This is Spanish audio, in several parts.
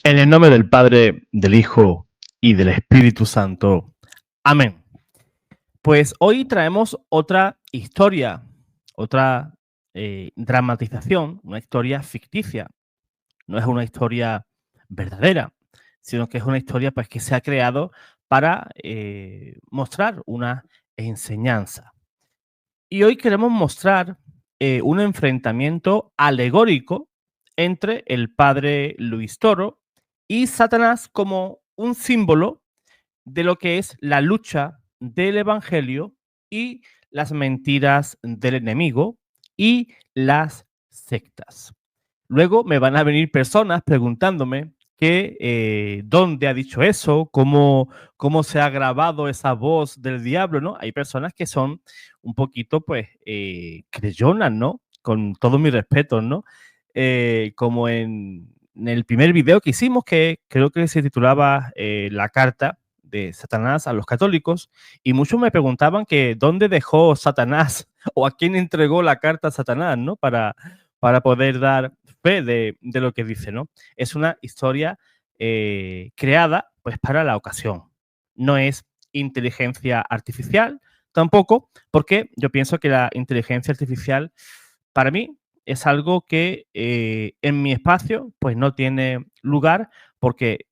En el nombre del Padre, del Hijo y del Espíritu Santo. Amén. Pues hoy traemos otra historia, otra dramatización, una historia ficticia. No es una historia verdadera, sino que es una historia pues, que se ha creado para mostrar una enseñanza. Y hoy queremos mostrar un enfrentamiento alegórico entre el padre Luis Toro y Satanás como un símbolo de lo que es la lucha del evangelio y las mentiras del enemigo y las sectas. Luego me van a venir personas preguntándome que dónde ha dicho eso, cómo se ha grabado esa voz del diablo, ¿no? Hay personas que son un poquito, pues, creyonas, ¿no? Con todo mi respeto, ¿no? Como en el primer video que hicimos, que creo que se titulaba La carta de Satanás a los católicos, y muchos me preguntaban que dónde dejó Satanás o a quién entregó la carta a Satanás, ¿no? Para poder dar fe de lo que dice, ¿no? Es una historia creada pues para la ocasión. No es inteligencia artificial tampoco, porque yo pienso que la inteligencia artificial para mí es algo que en mi espacio pues no tiene lugar porque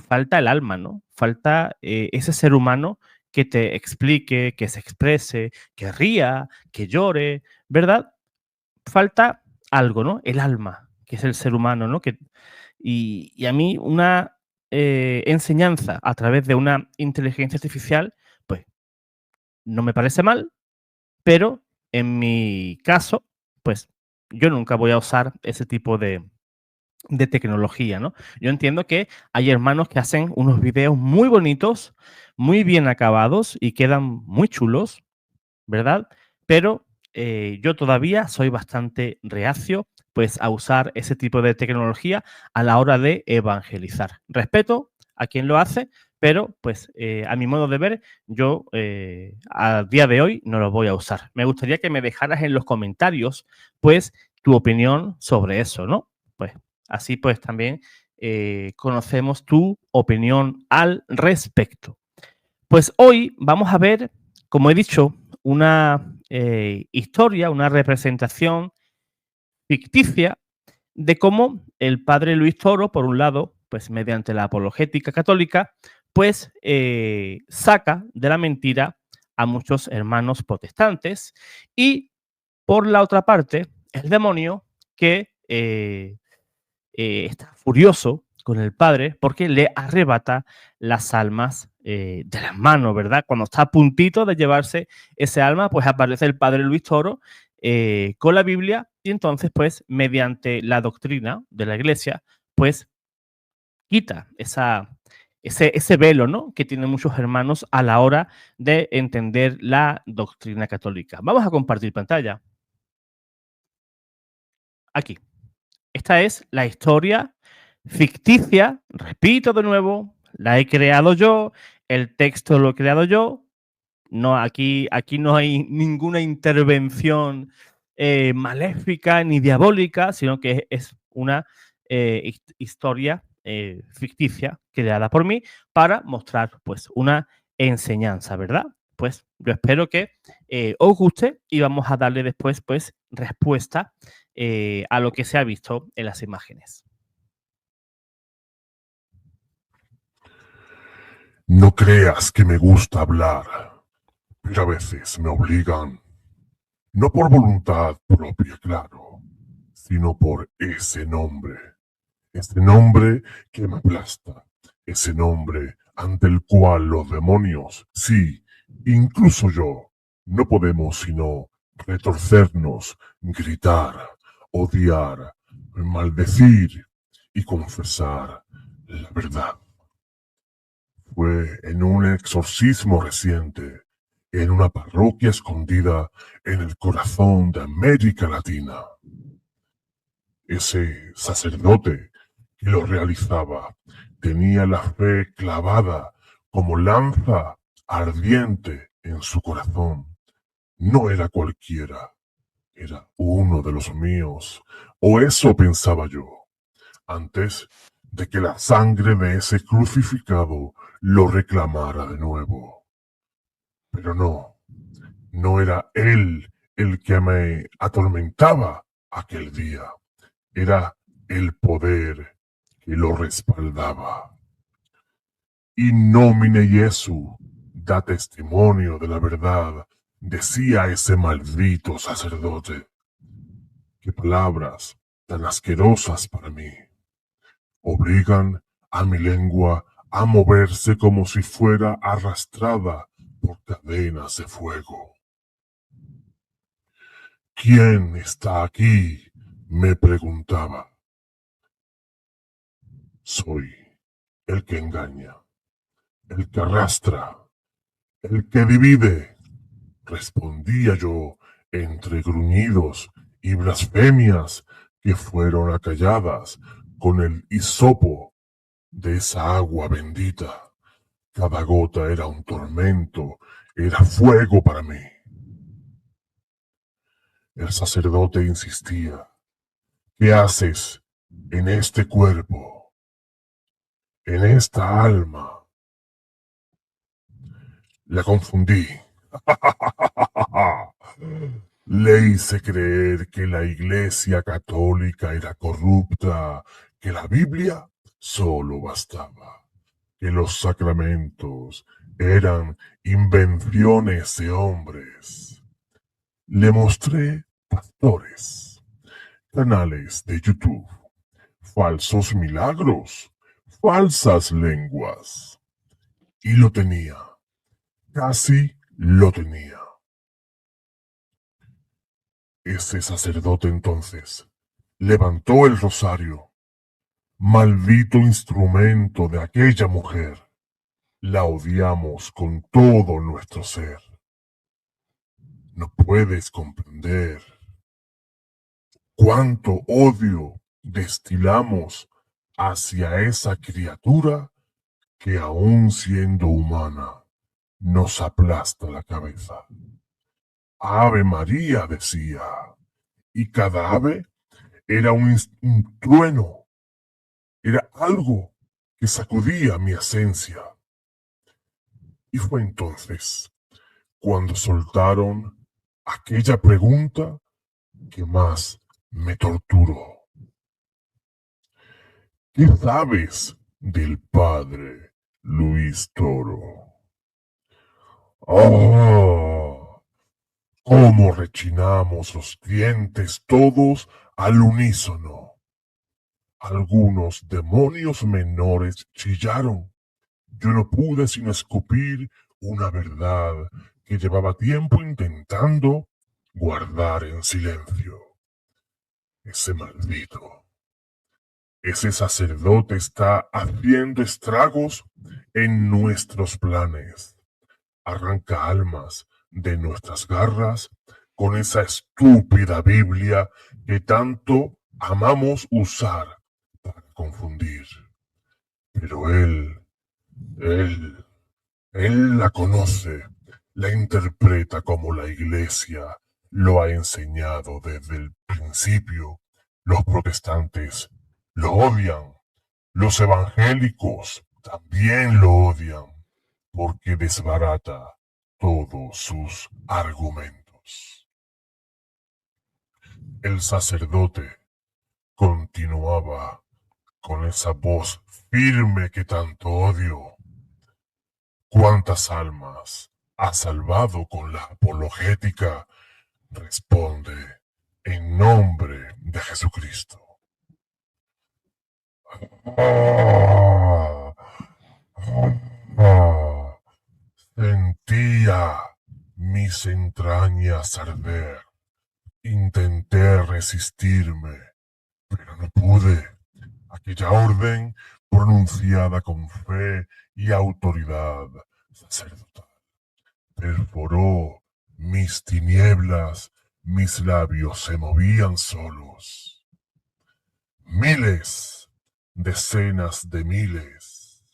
falta el alma, ¿no? Falta ese ser humano que te explique, que se exprese, que ría, que llore, ¿verdad? Falta algo, ¿no? El alma, que es el ser humano, ¿no? Y a mí una enseñanza a través de una inteligencia artificial, pues no me parece mal, pero en mi caso, pues yo nunca voy a usar ese tipo de tecnología, ¿no? Yo entiendo que hay hermanos que hacen unos videos muy bonitos, muy bien acabados y quedan muy chulos, ¿verdad? Pero yo todavía soy bastante reacio pues a usar ese tipo de tecnología a la hora de evangelizar. Respeto a quien lo hace, pero pues a mi modo de ver, yo a día de hoy no lo voy a usar. Me gustaría que me dejaras en los comentarios pues tu opinión sobre eso, ¿no? Pues así pues también conocemos tu opinión al respecto. Pues hoy vamos a ver, como he dicho, una historia, una representación ficticia de cómo el padre Luis Toro, por un lado, pues mediante la apologética católica, pues saca de la mentira a muchos hermanos protestantes y por la otra parte, el demonio que está furioso con el padre porque le arrebata las almas de las manos, ¿verdad? Cuando está a puntito de llevarse ese alma, pues aparece el padre Luis Toro con la Biblia y entonces, pues, mediante la doctrina de la iglesia, pues, quita ese velo, ¿no? Que tienen muchos hermanos a la hora de entender la doctrina católica. Vamos a compartir pantalla. Aquí. Esta es la historia ficticia, repito de nuevo, la he creado yo, el texto lo he creado yo. No, aquí no hay ninguna intervención maléfica ni diabólica, sino que es una historia ficticia creada por mí para mostrar pues una enseñanza, ¿verdad? Pues yo espero que os guste y vamos a darle después pues respuesta a lo que se ha visto en las imágenes. No creas que me gusta hablar, pero a veces me obligan, no por voluntad propia, claro, sino por ese nombre que me aplasta, ese nombre ante el cual los demonios, sí, incluso yo, no podemos sino retorcernos, gritar, odiar, maldecir y confesar la verdad. Fue en un exorcismo reciente, en una parroquia escondida en el corazón de América Latina. Ese sacerdote que lo realizaba tenía la fe clavada como lanza ardiente en su corazón. No era cualquiera, era uno de los míos, o eso pensaba yo. Antes de que la sangre de ese crucificado lo reclamara de nuevo. Pero no era él el que me atormentaba aquel día, era el poder que lo respaldaba. In nomine Jesu, da testimonio de la verdad, decía ese maldito sacerdote. Qué palabras tan asquerosas para mí. Obligan a mi lengua a moverse como si fuera arrastrada por cadenas de fuego. ¿Quién está aquí? Me preguntaba. Soy el que engaña, el que arrastra, el que divide, respondía yo entre gruñidos y blasfemias que fueron acalladas con el hisopo de esa agua bendita. Cada gota era un tormento, era fuego para mí. El sacerdote insistía. ¿Qué haces en este cuerpo, en esta alma? La confundí. Le hice creer que la Iglesia Católica era corrupta, que la Biblia solo bastaba, que los sacramentos eran invenciones de hombres. Le mostré pastores, canales de YouTube, falsos milagros, falsas lenguas. Y lo tenía, casi lo tenía. Ese sacerdote entonces levantó el rosario. Maldito instrumento de aquella mujer. La odiamos con todo nuestro ser. No puedes comprender cuánto odio destilamos hacia esa criatura que aun siendo humana nos aplasta la cabeza. Ave María decía, y cada ave era un trueno, era algo que sacudía mi esencia. Y fue entonces cuando soltaron aquella pregunta que más me torturó. ¿Qué sabes del padre Luis Toro? ¡Oh! ¡Cómo rechinamos los dientes todos al unísono! Algunos demonios menores chillaron. Yo no pude sino escupir una verdad que llevaba tiempo intentando guardar en silencio. Ese maldito, ese sacerdote está haciendo estragos en nuestros planes. Arranca almas de nuestras garras con esa estúpida Biblia que tanto amamos usar para confundir. Pero él, él la conoce, la interpreta como la Iglesia lo ha enseñado desde el principio. Los protestantes lo odian, los evangélicos también lo odian, porque desbarata todos sus argumentos. El sacerdote continuaba con esa voz firme que tanto odio. ¿Cuántas almas ha salvado con la apologética? Responde en nombre de Jesucristo. Ah, ah, sentía mis entrañas arder. Intenté resistirme, pero no pude. Aquella orden, pronunciada con fe y autoridad sacerdotal, perforó mis tinieblas, mis labios se movían solos. Miles, decenas de miles,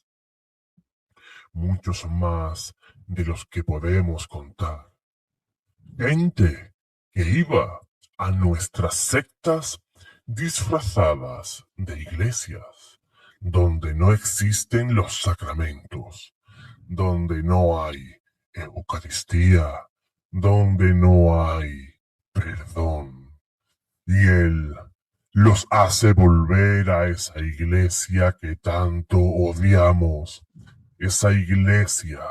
muchos más de los que podemos contar. Gente que iba a nuestras sectas disfrazadas de iglesias, donde no existen los sacramentos, donde no hay Eucaristía, donde no hay perdón. Y Él los hace volver a esa iglesia que tanto odiamos, esa iglesia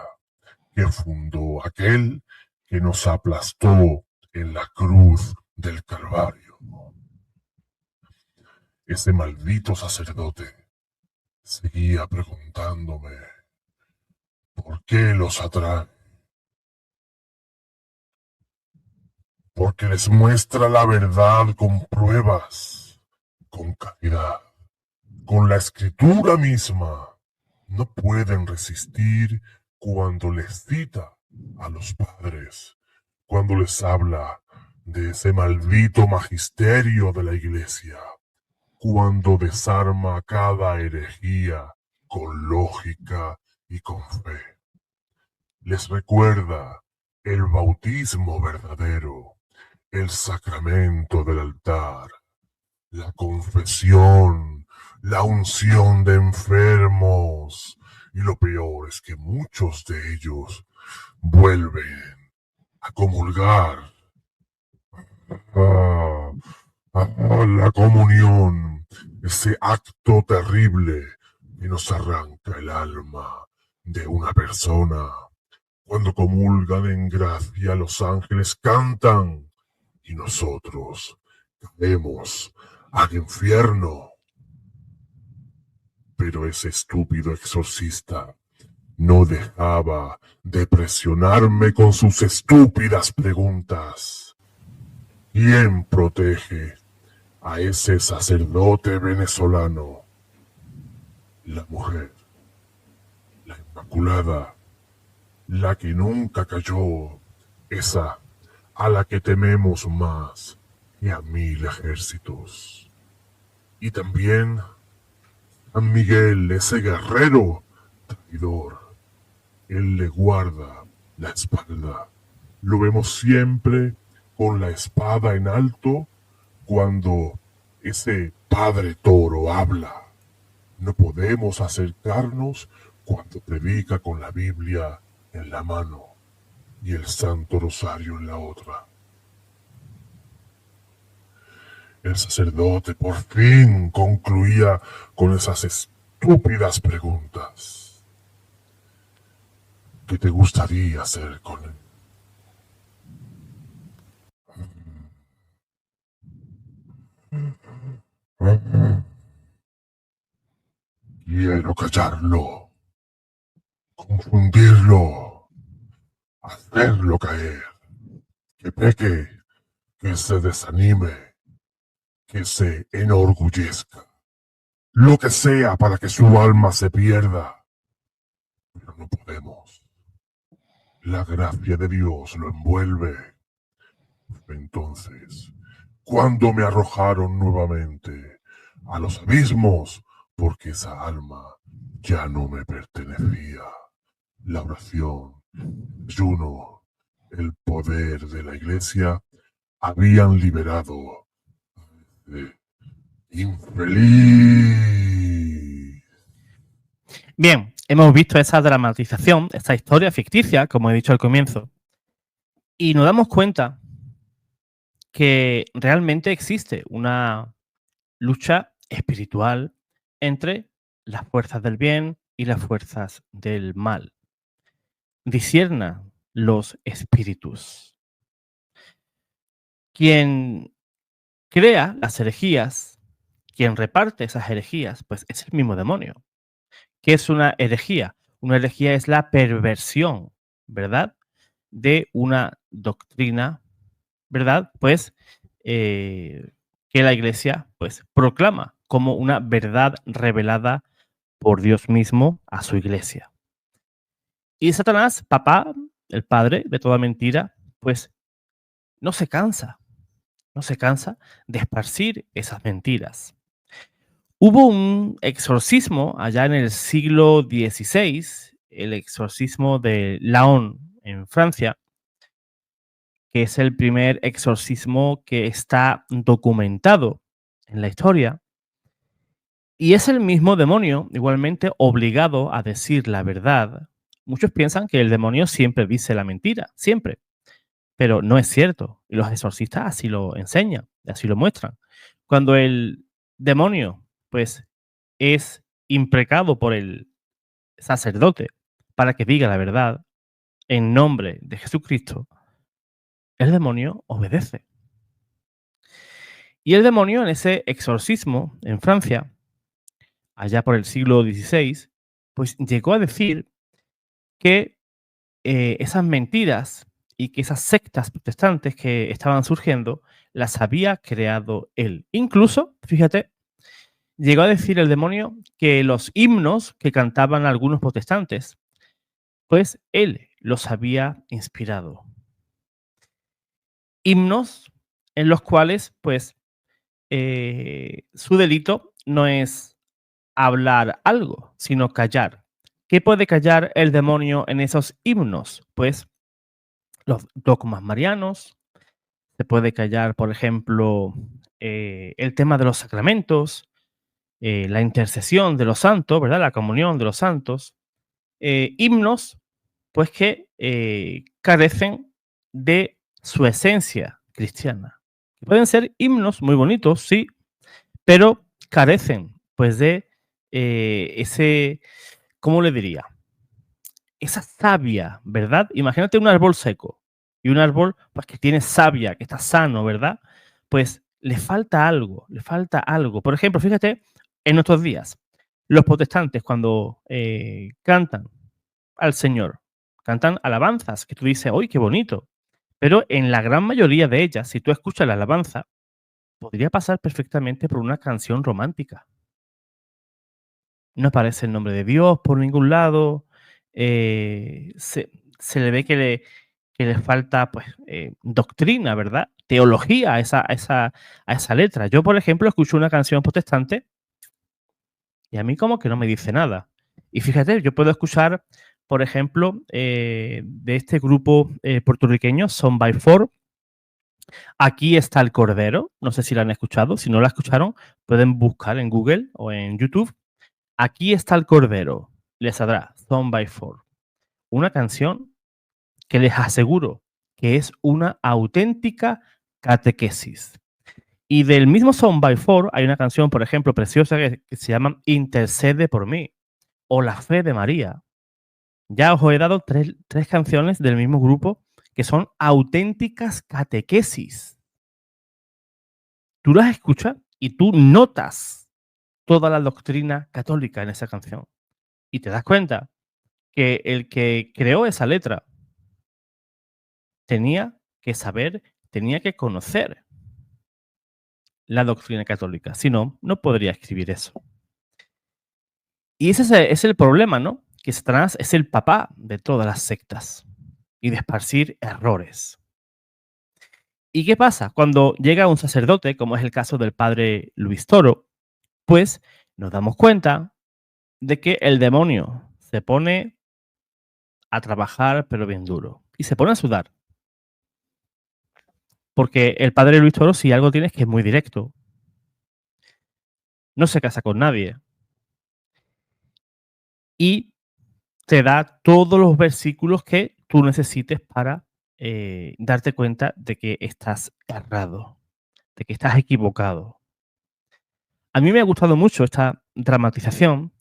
que fundó aquel que nos aplastó en la cruz del Calvario. Ese maldito sacerdote seguía preguntándome por qué los atrae. Porque les muestra la verdad con pruebas, con caridad, con la escritura misma. No pueden resistir cuando les cita a los padres, cuando les habla de ese maldito magisterio de la iglesia, cuando desarma cada herejía con lógica y con fe. Les recuerda el bautismo verdadero, el sacramento del altar, la confesión, la unción de enfermos. Y lo peor es que muchos de ellos vuelven a comulgar. La comunión, ese acto terrible que nos arranca el alma de una persona. Cuando comulgan en gracia, los ángeles cantan y nosotros caemos al infierno. Pero ese estúpido exorcista no dejaba de presionarme con sus estúpidas preguntas. ¿Quién protege a ese sacerdote venezolano? La mujer, la Inmaculada, la que nunca cayó, esa a la que tememos más que a 1000 ejércitos. Y también San Miguel, ese guerrero traidor. Él le guarda la espalda. Lo vemos siempre con la espada en alto cuando ese padre toro habla. No podemos acercarnos cuando predica con la Biblia en la mano y el Santo Rosario en la otra. El sacerdote por fin concluía con esas estúpidas preguntas. ¿Qué te gustaría hacer con él? Quiero callarlo, confundirlo, hacerlo caer, que peque, que se desanime, que se enorgullezca, lo que sea para que su alma se pierda. Pero no podemos. La gracia de Dios lo envuelve. Entonces, cuando me arrojaron nuevamente a los abismos, porque esa alma ya no me pertenecía, la oración, el ayuno, el poder de la iglesia habían liberado de infeliz. Bien, hemos visto esa dramatización, esta historia ficticia, como he dicho al comienzo, y nos damos cuenta que realmente existe una lucha espiritual entre las fuerzas del bien y las fuerzas del mal. Discierna los espíritus. Quien crea las herejías, quien reparte esas herejías, pues es el mismo demonio. ¿Qué es una herejía? Una herejía es la perversión, ¿verdad? De una doctrina, ¿verdad? Pues que la Iglesia pues proclama como una verdad revelada por Dios mismo a su Iglesia. Y Satanás, papá, el padre de toda mentira, pues no se cansa de esparcir esas mentiras. Hubo un exorcismo allá en el siglo XVI, el exorcismo de Laon en Francia, que es el primer exorcismo que está documentado en la historia. Y es el mismo demonio, igualmente obligado a decir la verdad. Muchos piensan que el demonio siempre dice la mentira, siempre, pero no es cierto. Y los exorcistas así lo enseñan, así lo muestran. Cuando el demonio, pues, es imprecado por el sacerdote para que diga la verdad en nombre de Jesucristo, el demonio obedece. Y el demonio en ese exorcismo en Francia, allá por el siglo XVI, pues llegó a decir que esas mentiras y que esas sectas protestantes que estaban surgiendo las había creado él. Incluso, fíjate, llegó a decir el demonio que los himnos que cantaban algunos protestantes, pues él los había inspirado. Himnos en los cuales, pues, su delito no es hablar algo, sino callar. ¿Qué puede callar el demonio en esos himnos? Pues los dogmas marianos, se puede callar, por ejemplo, el tema de los sacramentos, la intercesión de los santos, ¿verdad? La comunión de los santos, himnos, pues que carecen de su esencia cristiana. Pueden ser himnos muy bonitos, sí, pero carecen, pues, de ese, ¿cómo le diría? Esa savia, ¿verdad? Imagínate un árbol seco y un árbol, pues, que tiene savia, que está sano, ¿verdad? Pues le falta algo, le falta algo. Por ejemplo, fíjate, en nuestros días, los protestantes cuando cantan al Señor, cantan alabanzas, que tú dices, ¡uy, qué bonito! Pero en la gran mayoría de ellas, si tú escuchas la alabanza, podría pasar perfectamente por una canción romántica. No aparece el nombre de Dios por ningún lado. Se le ve que le falta, pues, doctrina, ¿verdad? Teología a esa letra. Yo, por ejemplo, escucho una canción protestante y a mí como que no me dice nada. Y fíjate, yo puedo escuchar, por ejemplo, de este grupo puertorriqueño, Son by Four, Aquí está el Cordero. No sé si la han escuchado. Si no la escucharon, pueden buscar en Google o en YouTube. Aquí está el Cordero. Les saldrá Son by Four. Una canción que les aseguro que es una auténtica catequesis. Y del mismo Son by Four hay una canción, por ejemplo, preciosa que se llama Intercede por mí o La Fe de María. Ya os he dado tres canciones del mismo grupo que son auténticas catequesis. Tú las escuchas y tú notas toda la doctrina católica en esa canción. Y te das cuenta que el que creó esa letra tenía que saber, tenía que conocer la doctrina católica. Si no, no podría escribir eso. Y ese es el problema, ¿no? Que Satanás es el papá de todas las sectas y de esparcir errores. ¿Y qué pasa? Cuando llega un sacerdote, como es el caso del padre Luis Toro, pues nos damos cuenta de que el demonio se pone a trabajar, pero bien duro, y se pone a sudar. Porque el padre Luis Toro, si algo tiene, es que es muy directo. No se casa con nadie. Y te da todos los versículos que tú necesites para darte cuenta de que estás errado, de que estás equivocado. A mí me ha gustado mucho esta dramatización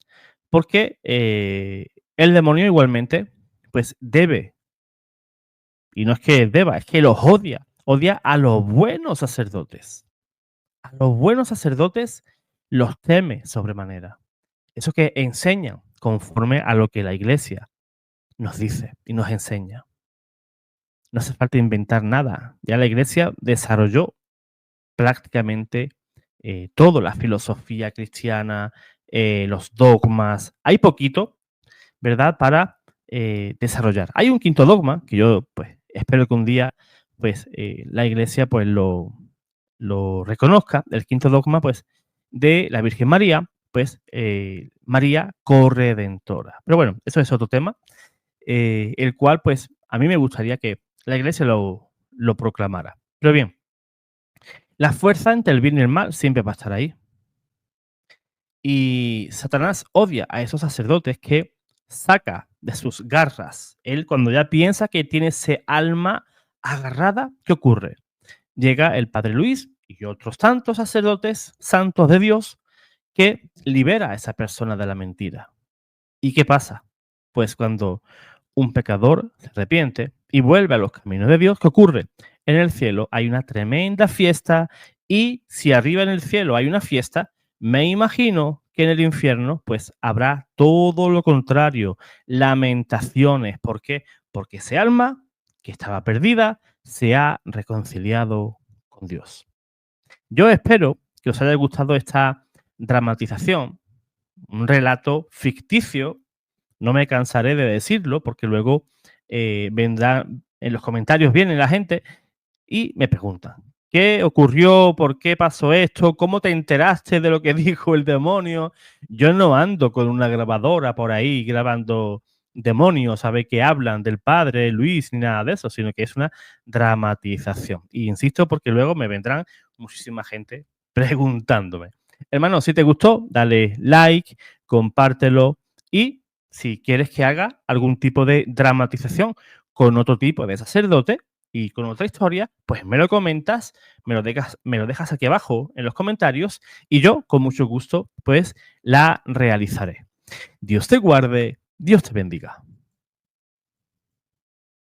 porque el demonio igualmente pues debe, y no es que deba, es que los odia, odia a los buenos sacerdotes. A los buenos sacerdotes los teme sobremanera. Eso que enseñan conforme a lo que la iglesia nos dice y nos enseña. No hace falta inventar nada. Ya la iglesia desarrolló prácticamente todo, la filosofía cristiana, los dogmas. Hay poquito, ¿verdad?, para desarrollar. Hay un quinto dogma que yo, pues, espero que un día, pues, la iglesia, pues, lo reconozca. El quinto dogma, pues, de la Virgen María, pues, María corredentora. Pero bueno, eso es otro tema, el cual, pues, a mí me gustaría que la iglesia lo proclamara. Pero bien, la fuerza entre el bien y el mal siempre va a estar ahí. Y Satanás odia a esos sacerdotes que saca de sus garras. Él cuando ya piensa que tiene ese alma agarrada, ¿qué ocurre? Llega el Padre Luis y otros tantos sacerdotes santos de Dios que libera a esa persona de la mentira. ¿Y qué pasa? Pues cuando un pecador se arrepiente y vuelve a los caminos de Dios, ¿qué ocurre? En el cielo hay una tremenda fiesta y si arriba en el cielo hay una fiesta, me imagino que en el infierno pues habrá todo lo contrario, lamentaciones. ¿Por qué? Porque ese alma que estaba perdida se ha reconciliado con Dios. Yo espero que os haya gustado esta dramatización, un relato ficticio. No me cansaré de decirlo porque luego vendrá en los comentarios, viene la gente y me preguntan, ¿qué ocurrió? ¿Por qué pasó esto? ¿Cómo te enteraste de lo que dijo el demonio? Yo no ando con una grabadora por ahí grabando demonios, ¿sabe? Que hablan del padre Luis ni nada de eso, sino que es una dramatización. Y insisto porque luego me vendrán muchísima gente preguntándome. Hermano, si te gustó, dale like, compártelo y si quieres que haga algún tipo de dramatización con otro tipo de sacerdote y con otra historia, pues me lo comentas, me lo dejas aquí abajo en los comentarios y yo con mucho gusto pues la realizaré. Dios te guarde, Dios te bendiga.